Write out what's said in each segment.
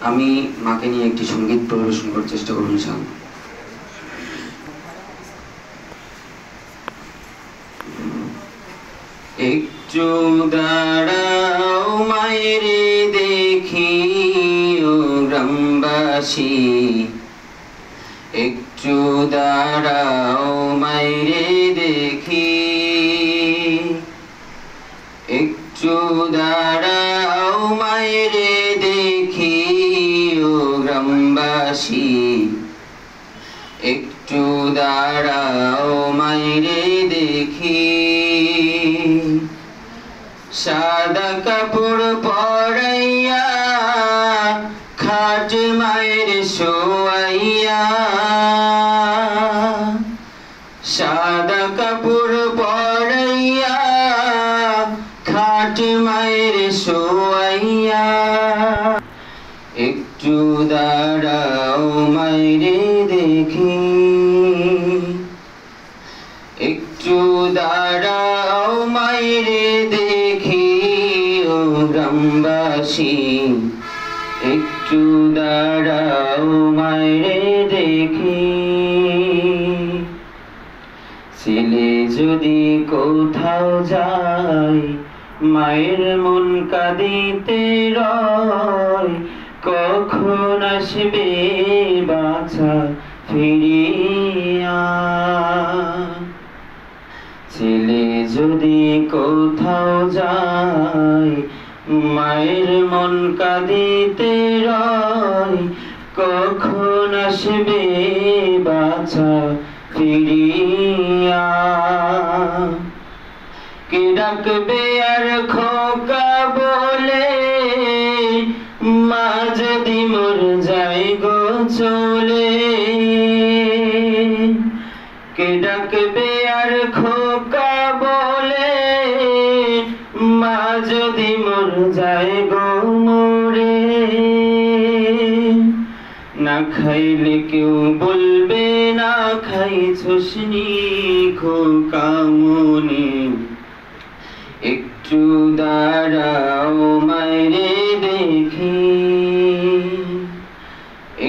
আমি মাকে নিয়ে একটি সঙ্গীত পরিবেশন করার চেষ্টা করব ইনশাআল্লাহ। একটু দাঁড়াও মায়ের দেখি ও গ্রামবাসী, একটু দাঁড়াও মায়ের দেখি, একটু দাঁড়াও মায়ের দেখি ও গ্রামবাসী, একটু দাঁড়াও মায়ের দেখি। সাদা কাপড় পরাইয়া খাট মায়ের শোয়াইয়া, সাদা কাপড় পরাইয়া খাট মায়ের শোয়াইয়া, একটু দাঁড়াও মায়ের দেখি, একটু দাঁড়াও মায়ের দেখি ও গ্রামবাসী, একটু দাঁড়াও মায়ের দেখি। ছেলে যদি কোথাও যায় মায়ের মন কাঁদিতে রয়, কখন আসবে বাছা ফিরিয়া। ছেলে যদি কোথাও যায় মায়ের মন কাঁদিতে রয়, কখন আসবে বাছা ফিরিয়া। কে ডাকবে আর খোকা বলে মা যদি মর যায় গো চলে, কে ডাকবে আর খোকা বলে মা যদি মর যায় গো মরে। না খাইলে কেউ বলবে না খাইছস নি খোকা মনে, একটু দাঁড়াও মায়েরে দেখি,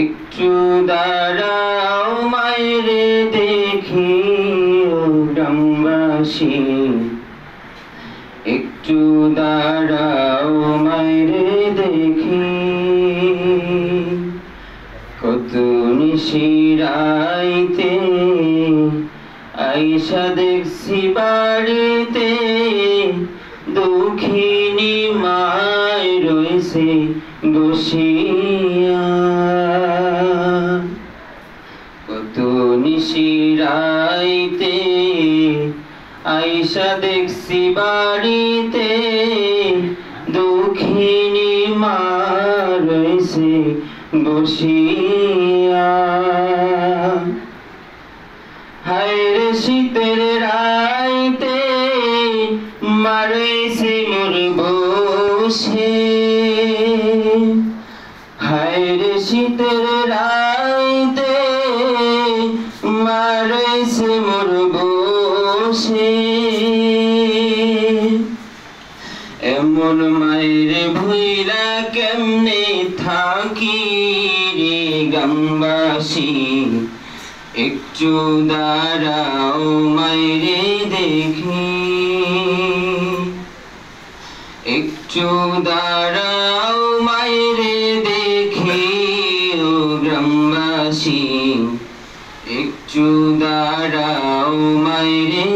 একটু দাঁড়াও মায়েরে দেখি ও গ্রামবাসী, একটু দাঁড়াও মায়েরে দেখি। কত নিশিরাইতে আইসা দেখছি বাড়িতে, দুঃখিনী মায় রয়েছে বসিয়া। কত নিশিরাইতে আইসা দেখছি বাড়িতে, দুঃখিনী মা রয়েছে বসিয়া। হায়রে শীতের রাইতে মা রয়েছে মোর বসে, হায়রে শীতের রাইতে মা রয়েছে মোর বসে। এমন মায়ের ভুইলা কেমনে থাকি রে গ্রামবাসী, একটু দাঁড়াও মায়েরে দেখি, একটু দাঁড়াও মায়েরে দেখি ও গ্রামবাসী, একটু দাঁড়াও মায়েরে